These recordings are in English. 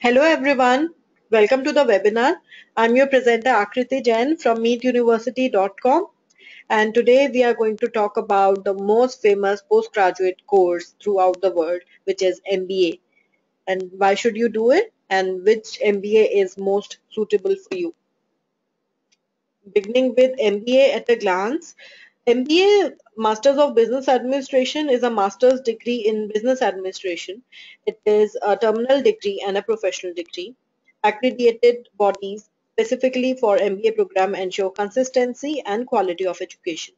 Hello everyone, welcome to the webinar. I'm your presenter Akriti Jain from MeetUniversity.com, and today we are going to talk about the most famous postgraduate course throughout the world, which is MBA. And why should you do it, and which MBA is most suitable for you. Beginning with MBA at a glance, MBA, Masters of Business Administration, is a master's degree in business administration. It is a terminal degree and a professional degree. Accredited bodies specifically for MBA program ensure consistency and quality of education.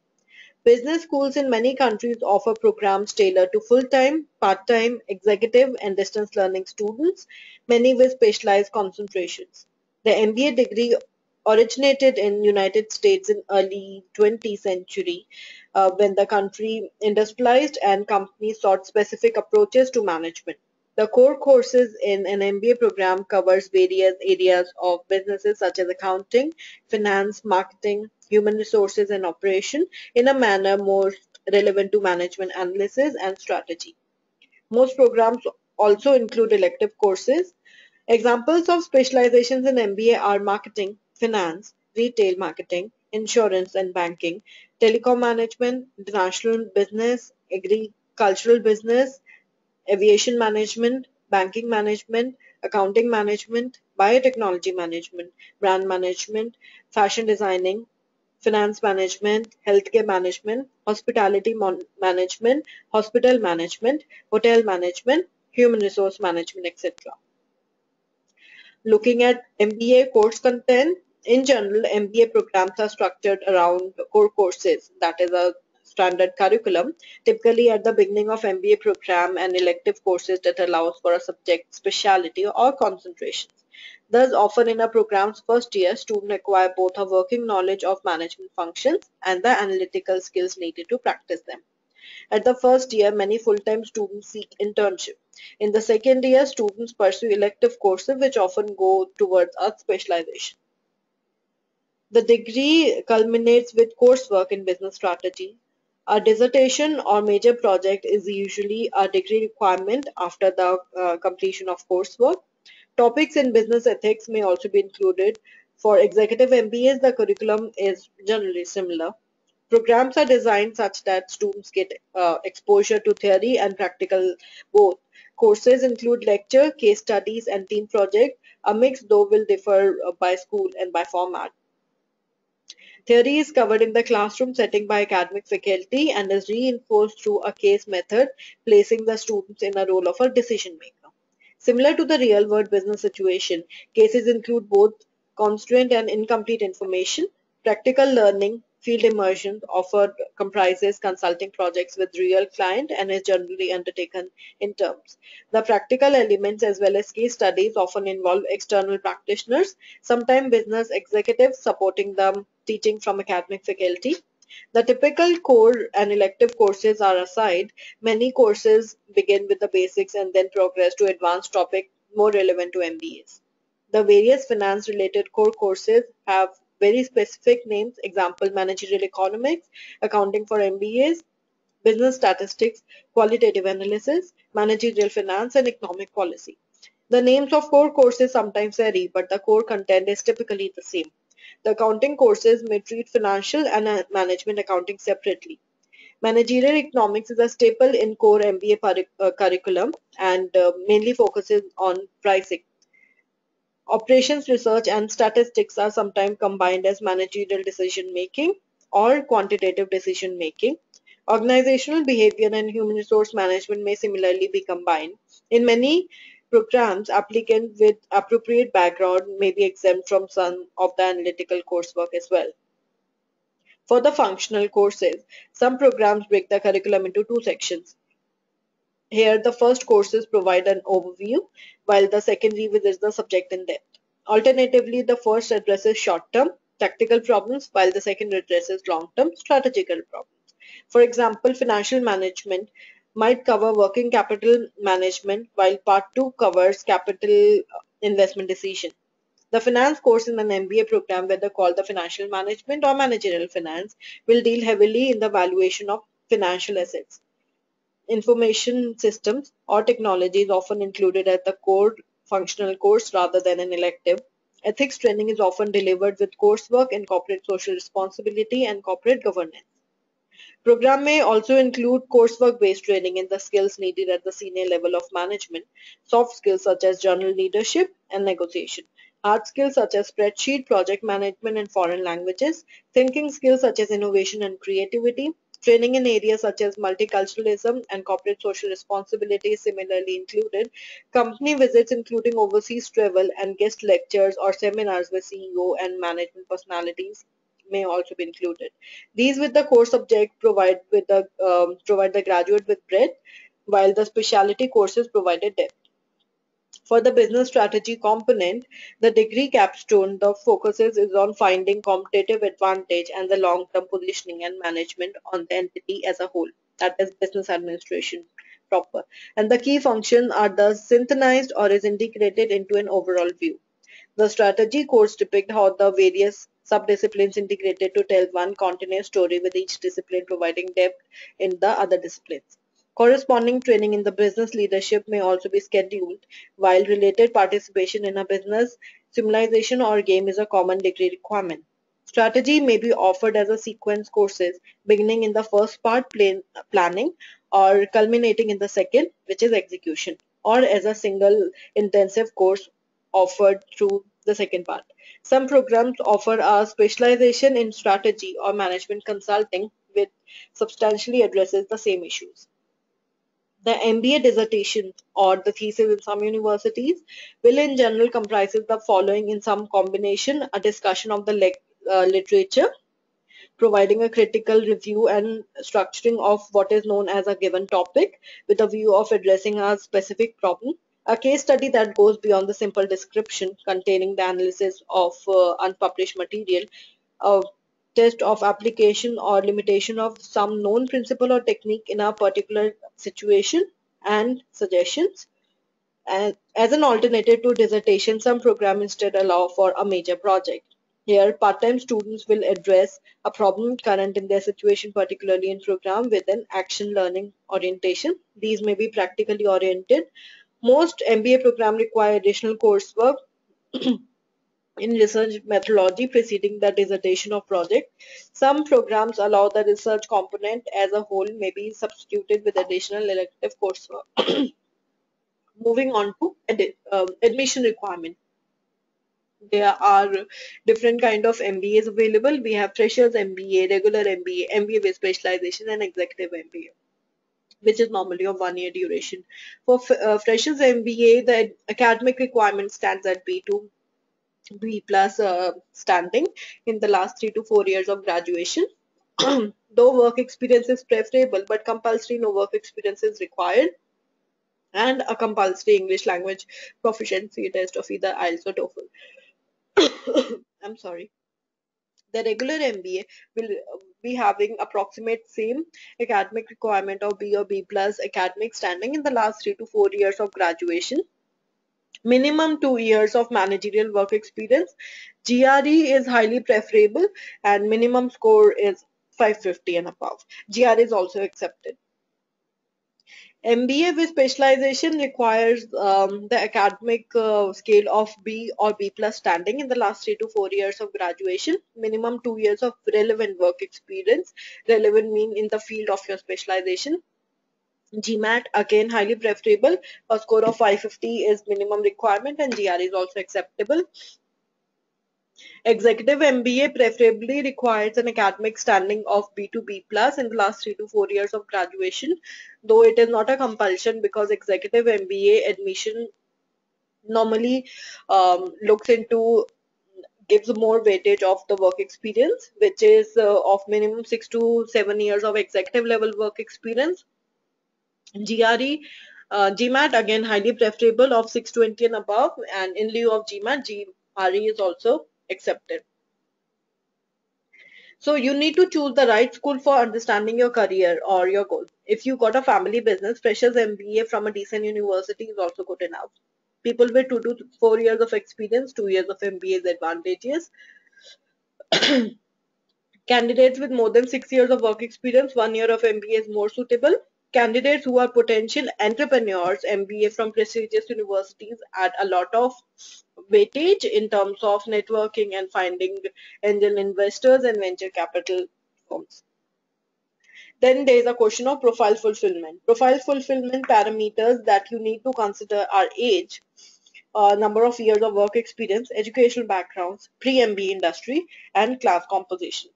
Business schools in many countries offer programs tailored to full-time, part-time, executive, and distance learning students, many with specialized concentrations. The MBA degree originated in United States in early 20th century when the country industrialized and companies sought specific approaches to management. The core courses in an MBA program covers various areas of businesses such as accounting, finance, marketing, human resources and operation in a manner more relevant to management analysis and strategy. Most programs also include elective courses. Examples of specializations in MBA are marketing, finance, retail marketing, insurance and banking, telecom management, international business, agricultural business, aviation management, banking management, accounting management, biotechnology management, brand management, fashion designing, finance management, healthcare management, hospitality management, hospital management, hotel management, human resource management, etc. Looking at MBA course content, in general, MBA programs are structured around core courses, that is a standard curriculum, typically at the beginning of MBA program and elective courses that allows for a subject specialty or concentrations. Thus, often in a program's first year, students acquire both a working knowledge of management functions and the analytical skills needed to practice them. At the first year, many full-time students seek internship. In the second year, students pursue elective courses which often go towards a specialization. The degree culminates with coursework in business strategy. A dissertation or major project is usually a degree requirement after the completion of coursework. Topics in business ethics may also be included. For executive MBAs, the curriculum is generally similar. Programs are designed such that students get exposure to theory and practical both. Courses include lecture, case studies, and team projects. A mix, though, will differ by school and by format. Theory is covered in the classroom setting by academic faculty and is reinforced through a case method, placing the students in a role of a decision maker. Similar to the real-world business situation, cases include both constrained and incomplete information. Practical learning, field immersion offered comprises consulting projects with real client and is generally undertaken in terms. The practical elements as well as case studies often involve external practitioners, sometimes business executives supporting them teaching from academic faculty. The typical core and elective courses are aside. Many courses begin with the basics and then progress to advanced topics more relevant to MBAs. The various finance-related core courses have very specific names, example managerial economics, accounting for MBAs, business statistics, qualitative analysis, managerial finance, and economic policy. The names of core courses sometimes vary, but the core content is typically the same. The accounting courses may treat financial and management accounting separately. Managerial economics is a staple in core MBA curriculum and mainly focuses on pricing. Operations research and statistics are sometimes combined as managerial decision making or quantitative decision making. Organizational behavior and human resource management may similarly be combined. In many programs, applicants with appropriate background may be exempt from some of the analytical coursework as well. For the functional courses, some programs break the curriculum into two sections. Here, the first courses provide an overview, while the second revisits the subject in depth. Alternatively, the first addresses short-term tactical problems, while the second addresses long-term strategical problems. For example, financial management might cover working capital management, while part 2 covers capital investment decision. The finance course in an MBA program, whether called the financial management or managerial finance, will deal heavily in the valuation of financial assets. Information systems or technology is often included at the core functional course rather than an elective. Ethics training is often delivered with coursework in corporate social responsibility and corporate governance. Program may also include coursework-based training in the skills needed at the senior level of management, soft skills such as journal leadership and negotiation, hard skills such as spreadsheet, project management, and foreign languages, thinking skills such as innovation and creativity, training in areas such as multiculturalism and corporate social responsibility is similarly included, company visits including overseas travel and guest lectures or seminars with CEO and management personalities may also be included. These with the core subject provide the graduate with breadth, while the specialty courses provided depth. For the business strategy component, the degree capstone the focuses is on finding competitive advantage and the long-term positioning and management on the entity as a whole. That is business administration proper. And the key functions are thus synchronized or is integrated into an overall view. The strategy course depict how the various subdisciplines integrated to tell one continuous story with each discipline providing depth in the other disciplines. Corresponding training in the business leadership may also be scheduled, while related participation in a business simulation or game is a common degree requirement. Strategy may be offered as a sequence courses beginning in the first part planning or culminating in the second, which is execution, or as a single intensive course offered through the second part. Some programs offer a specialization in strategy or management consulting which substantially addresses the same issues. The MBA dissertation or the thesis in some universities will in general comprises the following in some combination: a discussion of the literature, providing a critical review and structuring of what is known as a given topic with a view of addressing a specific problem, a case study that goes beyond the simple description containing the analysis of unpublished material, a test of application or limitation of some known principle or technique in a particular situation, and suggestions. And as an alternative to dissertation, some programs instead allow for a major project. Here, part-time students will address a problem current in their situation, particularly in program with an action learning orientation. These may be practically oriented. Most MBA programs require additional coursework in research methodology preceding the dissertation or project. Some programs allow the research component as a whole may be substituted with additional elective coursework. Moving on to admission requirement. There are different kind of MBAs available. We have freshers MBA, regular MBA, MBA with specialization, and executive MBA, which is normally of 1 year duration. For freshers MBA, the academic requirement stands at B2, B plus standing in the last 3 to 4 years of graduation. Though work experience is preferable, but compulsory no work experience is required, and a compulsory English language proficiency test of either IELTS or TOEFL. I'm sorry. The regular MBA will be having approximate same academic requirement of B or B plus academic standing in the last 3 to 4 years of graduation. Minimum 2 years of managerial work experience. GRE is highly preferable and minimum score is 550 and above. GRE is also accepted. MBA with specialization requires the academic scale of B or B plus standing in the last 3 to 4 years of graduation, minimum 2 years of relevant work experience, relevant mean in the field of your specialization. GMAT again highly preferable, a score of 550 is minimum requirement and GRE is also acceptable. Executive MBA preferably requires an academic standing of B to B plus in the last 3 to 4 years of graduation, though it is not a compulsion because executive MBA admission normally looks into gives more weightage of the work experience, which is of minimum 6 to 7 years of executive level work experience. GRE, GMAT again highly preferable of 620 and above, and in lieu of GMAT, GRE is also accepted. So you need to choose the right school for understanding your career or your goal. If you got a family business, freshers MBA from a decent university is also good enough. People with 2 to 4 years of experience, 2 years of MBA is advantageous. Candidates with more than 6 years of work experience, 1 year of MBA is more suitable. Candidates who are potential entrepreneurs, MBA from prestigious universities add a lot of weightage in terms of networking and finding angel investors and venture capital firms. Then there is a question of profile fulfillment. Profile fulfillment parameters that you need to consider are age, number of years of work experience, educational backgrounds, pre-MBA industry, and class composition.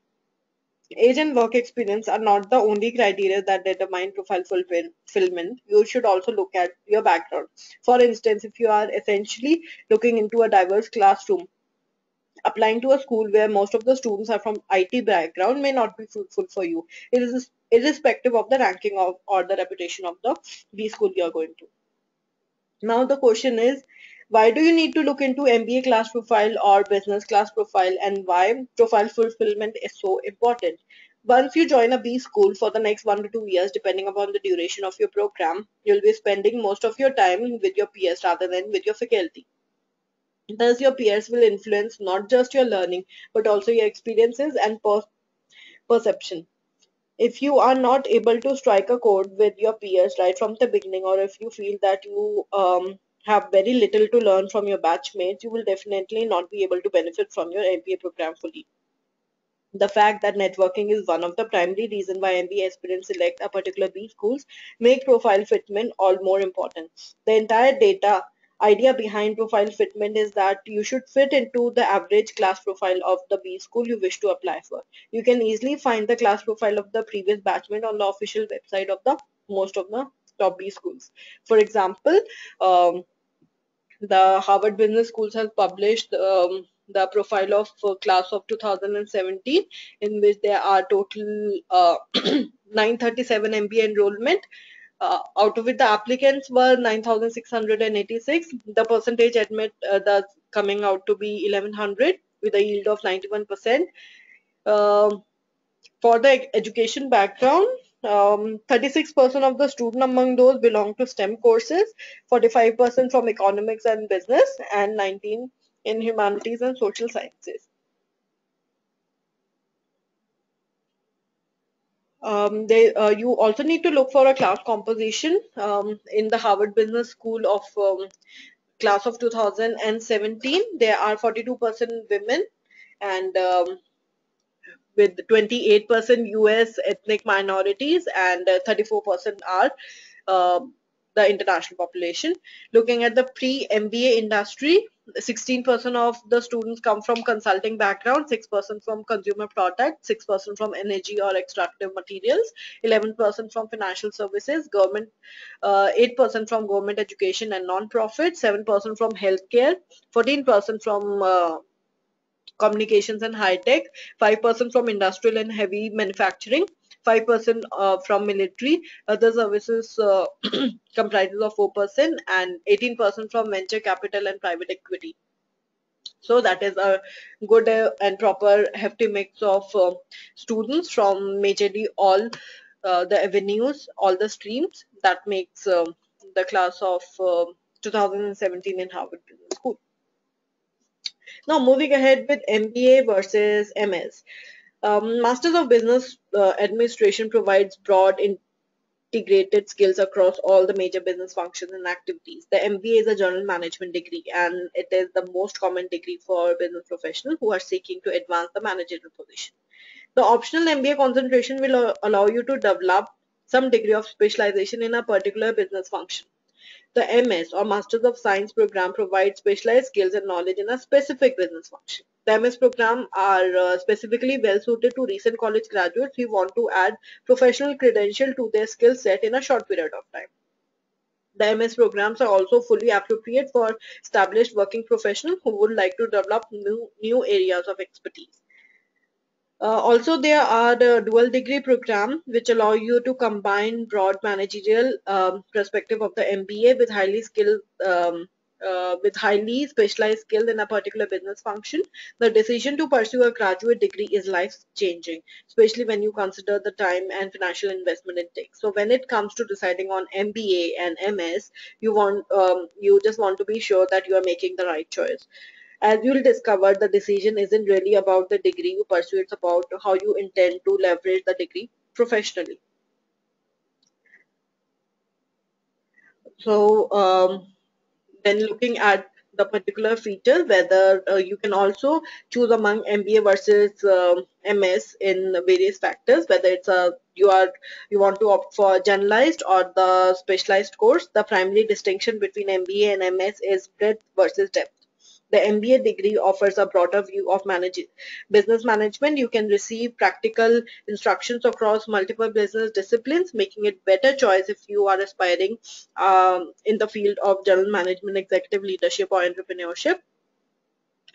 Age and work experience are not the only criteria that determine profile fulfillment. You should also look at your background. For instance, if you are essentially looking into a diverse classroom, applying to a school where most of the students are from IT background may not be fruitful for you. It is irrespective of the ranking of or the reputation of the B school you are going to. Now the question is, why do you need to look into MBA class profile or business class profile, and why profile fulfillment is so important? Once you join a B school for the next 1 to 2 years, depending upon the duration of your program, you'll be spending most of your time with your peers rather than with your faculty. Thus, your peers will influence not just your learning, but also your experiences and perception. If you are not able to strike a chord with your peers right from the beginning, or if you feel that you have very little to learn from your batchmates, you will definitely not be able to benefit from your MBA program fully. The fact that networking is one of the primary reasons why MBA aspirants select a particular B schools make profile fitment all more important. The entire data idea behind profile fitment is that you should fit into the average class profile of the B school you wish to apply for. You can easily find the class profile of the previous batchmate on the official website of the most of the top B schools. For example, the Harvard Business Schools has published the profile of class of 2017, in which there are total 937 MBA enrollment. Out of it, the applicants were 9,686. The percentage admit that's coming out to be 1100 with a yield of 91%. For the education background, 36% of the student among those belong to STEM courses, 45% from economics and business, and 19 in humanities and social sciences. You also need to look for a class composition. In the Harvard Business School of class of 2017, there are 42% women, and with 28% US ethnic minorities, and 34% are uh, the international population. Looking at the pre-MBA industry, 16% of the students come from consulting background, 6% from consumer product, 6% from energy or extractive materials, 11% from financial services, government, 8% from government education and non-profit, 7% from healthcare, 14% from communications and high tech, 5% from industrial and heavy manufacturing, 5% from military. Other services comprises of 4%, and 18% from venture capital and private equity. So that is a good and proper hefty mix of students from majorly all the avenues, all the streams that makes the class of 2017 in Harvard Business School. Now moving ahead with MBA versus MS. Masters of Business Administration provides broad integrated skills across all the major business functions and activities. The MBA is a general management degree, and it is the most common degree for business professionals who are seeking to advance the managerial position. The optional MBA concentration will allow you to develop some degree of specialization in a particular business function. The MS or Masters of Science program provides specialized skills and knowledge in a specific business function. The MS program are specifically well suited to recent college graduates who want to add professional credential to their skill set in a short period of time. The MS programs are also fully appropriate for established working professionals who would like to develop new areas of expertise. Also, there are the dual degree program which allow you to combine broad managerial perspective of the MBA with highly specialized skill in a particular business function. The decision to pursue a graduate degree is life changing, especially when you consider the time and financial investment it takes. So when it comes to deciding on MBA and MS, you just want to be sure that you are making the right choice. As you'll discover, the decision isn't really about the degree you pursue, it's about how you intend to leverage the degree professionally. So then looking at the particular feature, whether you can also choose among MBA versus MS in various factors, whether it's a you want to opt for generalized or the specialized course. The primary distinction between MBA and MS is breadth versus depth. The MBA degree offers a broader view of business management. You can receive practical instructions across multiple business disciplines, making it better choice if you are aspiring in the field of general management, executive leadership, or entrepreneurship.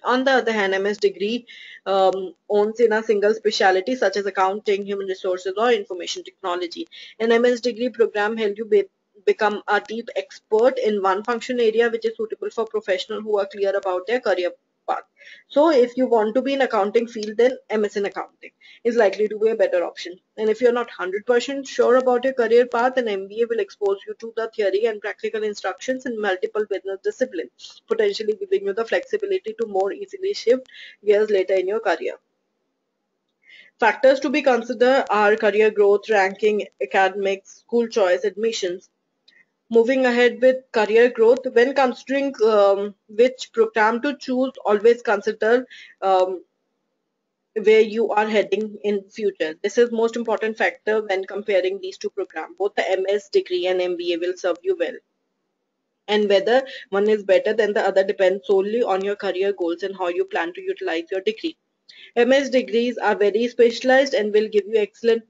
On the other hand, MS degree owns in a single specialty such as accounting, human resources, or information technology. An MS degree program helps you become a deep expert in one function area, which is suitable for professionals who are clear about their career path. So if you want to be in accounting field, then MS in accounting is likely to be a better option. And if you're not 100% sure about your career path, then MBA will expose you to the theory and practical instructions in multiple business disciplines, potentially giving you the flexibility to more easily shift gears later in your career. Factors to be considered are career growth, ranking, academics, school choice, admissions. Moving ahead with career growth, when considering which program to choose, always consider where you are heading in future. This is most important factor when comparing these two programs. Both the MS degree and MBA will serve you well. And whether one is better than the other depends solely on your career goals and how you plan to utilize your degree. MS degrees are very specialized and will give you excellent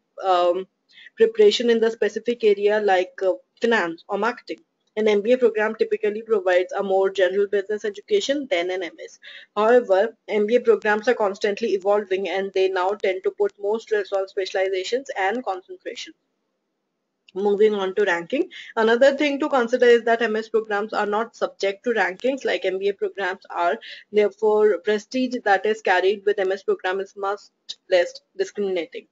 preparation in the specific area like finance or marketing. An MBA program typically provides a more general business education than an MS. However, MBA programs are constantly evolving and they now tend to put more stress on specializations and concentration. Moving on to ranking. Another thing to consider is that MS programs are not subject to rankings like MBA programs are. Therefore, prestige that is carried with MS program is much less discriminating.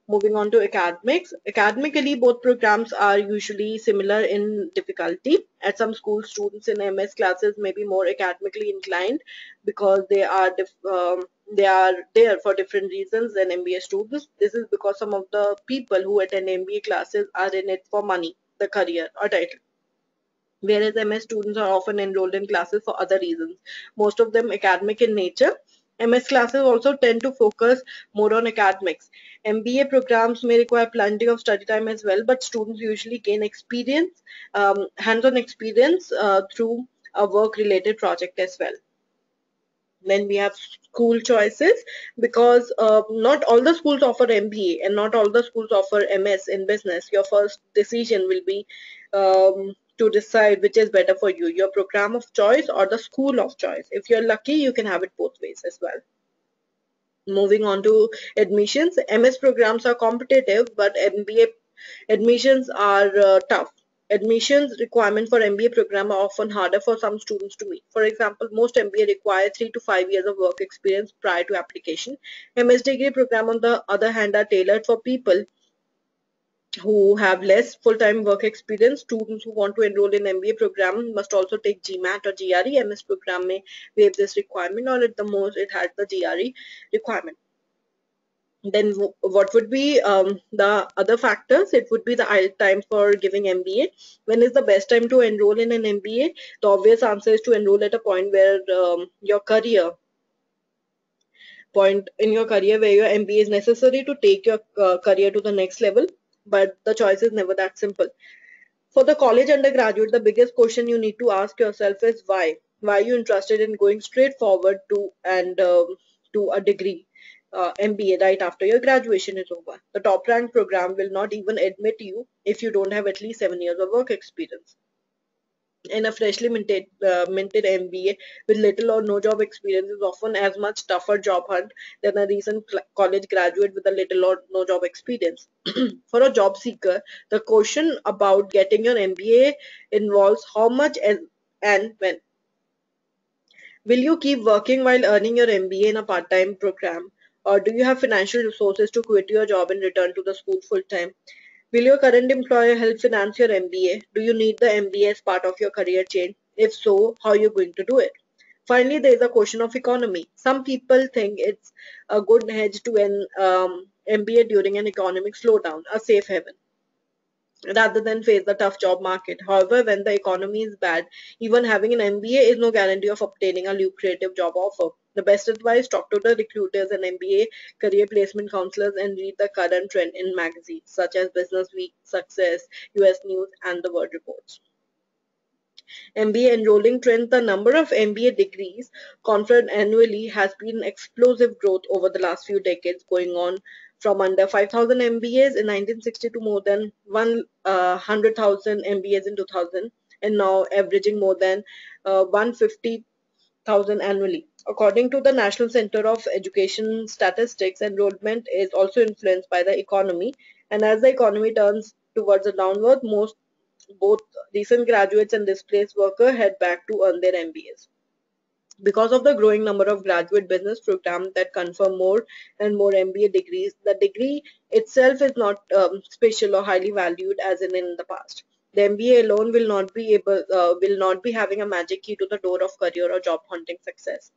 Moving on to academics. Academically, both programs are usually similar in difficulty. At some schools, students in MS classes may be more academically inclined because they are there for different reasons than MBA students. This is because some of the people who attend MBA classes are in it for money, the career, or title, whereas MS students are often enrolled in classes for other reasons, most of them academic in nature. MS classes also tend to focus more on academics. MBA programs may require plenty of study time as well, but students usually gain experience, hands-on experience through a work-related project as well. Then we have school choices, because not all the schools offer MBA and not all the schools offer MS in business. Your first decision will be to decide which is better for you, your program of choice or the school of choice. If you're lucky, you can have it both ways as well. Moving on to admissions, MS programs are competitive, but MBA admissions are tough. Admissions requirement for MBA program are often harder for some students to meet. For example, most MBA require 3 to 5 years of work experience prior to application. MS degree program, on the other hand, are tailored for people who have less full-time work experience. Students who want to enroll in MBA program must also take GMAT or GRE. MS program may waive this requirement, or at the most it has the GRE requirement. Then what would be the other factors? It would be the ideal time for giving MBA. When is the best time to enroll in an MBA? The obvious answer is to enroll at a point where your career point in your career where your MBA is necessary to take your career to the next level. But the choice is never that simple. For the college undergraduate, the biggest question you need to ask yourself is why. Why are you interested in going straight forward to a degree, MBA, right after your graduation is over? The top ranked program will not even admit you if you don't have at least 7 years of work experience. In a freshly minted MBA with little or no job experience is often as much tougher job hunt than a recent college graduate with a little or no job experience. For a job seeker, the question about getting your MBA involves how much and when. Will you keep working while earning your MBA in a part-time program? Or do you have financial resources to quit your job and return to the school full-time? Will your current employer help finance your MBA? Do you need the MBA as part of your career change? If so, how are you going to do it? Finally, there is a question of economy. Some people think it's a good hedge to an MBA during an economic slowdown, a safe haven. rather than face the tough job market. However, when the economy is bad, even having an MBA is no guarantee of obtaining a lucrative job offer. The best advice: talk to the recruiters and MBA career placement counselors and read the current trend in magazines such as Business Week, Success, US News, and the World Reports. MBA enrolling trends: the number of MBA degrees conferred annually has been explosive growth over the last few decades, going on from under 5,000 MBAs in 1960 to more than 100,000 MBAs in 2000, and now averaging more than 150,000 annually. According to the National Center of Education Statistics, enrollment is also influenced by the economy, and as the economy turns towards a downward, both recent graduates and displaced workers head back to earn their MBAs. Because of the growing number of graduate business programs that confer more and more MBA degrees, the degree itself is not special or highly valued as in the past. The MBA alone will not be having a magic key to the door of career or job hunting success.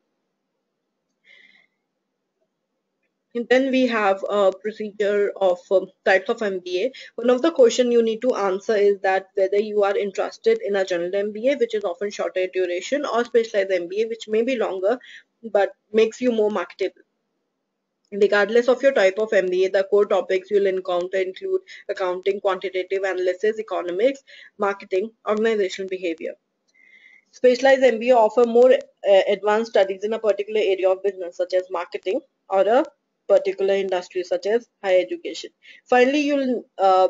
And then we have a procedure of types of MBA. One of the question you need to answer is that whether you are interested in a general MBA, which is often shorter in duration, or specialized MBA, which may be longer but makes you more marketable. Regardless of your type of MBA, the core topics you'll encounter include accounting, quantitative analysis, economics, marketing, organizational behavior. Specialized MBA offer more advanced studies in a particular area of business, such as marketing, or a particular industry, such as higher education. Finally, you'll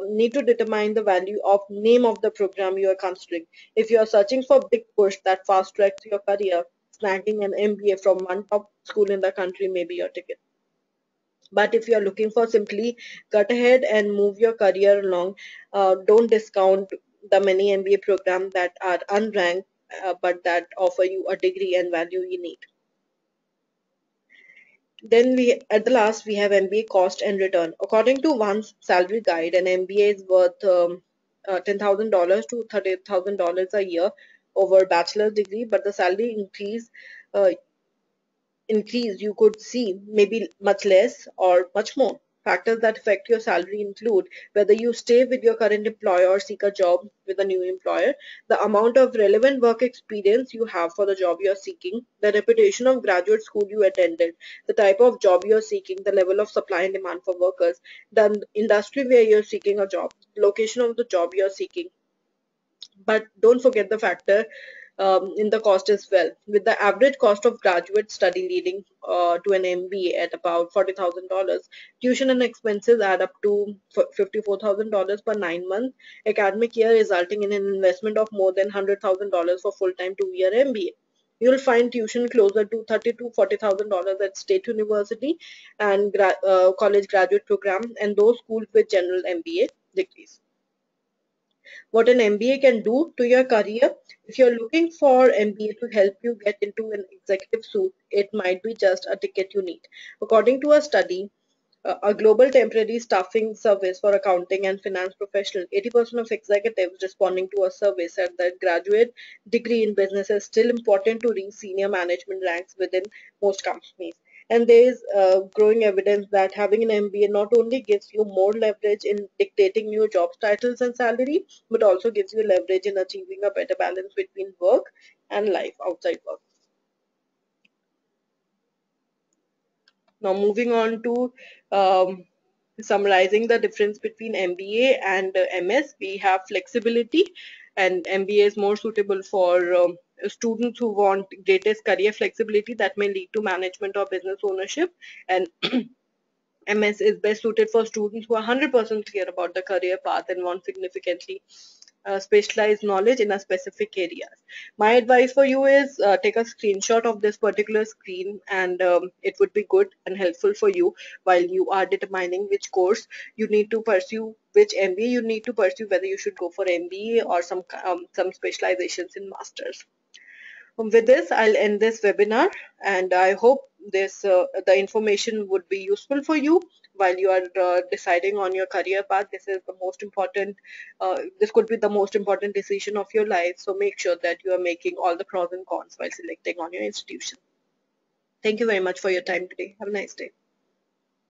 need to determine the value of name of the program you are considering. If you are searching for big push that fast tracks your career, snagging an MBA from one top school in the country may be your ticket. But if you are looking for simply cut ahead and move your career along, don't discount the many MBA programs that are unranked but that offer you a degree and value you need. Then at the last, we have MBA cost and return. According to one's salary guide, an MBA is worth $10,000 to $30,000 a year over bachelor's degree, but the salary uh, increase you could see maybe much less or much more. Factors that affect your salary include whether you stay with your current employer or seek a job with a new employer, the amount of relevant work experience you have for the job you're seeking, the reputation of graduate school you attended, the type of job you're seeking, the level of supply and demand for workers, the industry where you're seeking a job, location of the job you're seeking, but don't forget the factor in the cost as well. With the average cost of graduate study leading to an MBA at about $40,000, tuition and expenses add up to $54,000 per 9 months academic year, resulting in an investment of more than $100,000 for full-time 2-year MBA. You'll find tuition closer to $30,000 to $40,000 at state university and college graduate program and those schools with general MBA degrees. What an MBA can do to your career. If you're looking for MBA to help you get into an executive suite, it might be just a ticket you need. According to a study, a global temporary staffing service for accounting and finance professionals, 80% of executives responding to a survey said that graduate degree in business is still important to reach senior management ranks within most companies. And there is growing evidence that having an MBA not only gives you more leverage in dictating new job titles and salary, but also gives you leverage in achieving a better balance between work and life outside work. Now, moving on to summarizing the difference between MBA and MS, we have flexibility, and MBA is more suitable for students who want greatest career flexibility that may lead to management or business ownership, and MS is best suited for students who are 100% clear about the career path and want significantly specialized knowledge in a specific area. My advice for you is take a screenshot of this particular screen, and it would be good and helpful for you while you are determining which course you need to pursue, which MBA you need to pursue, whether you should go for MBA or some specializations in masters. With this, I'll end this webinar, and I hope the information would be useful for you while you are deciding on your career path. This is the most important. This could be the most important decision of your life. So make sure that you are making all the pros and cons while selecting on your institution. Thank you very much for your time today. Have a nice day.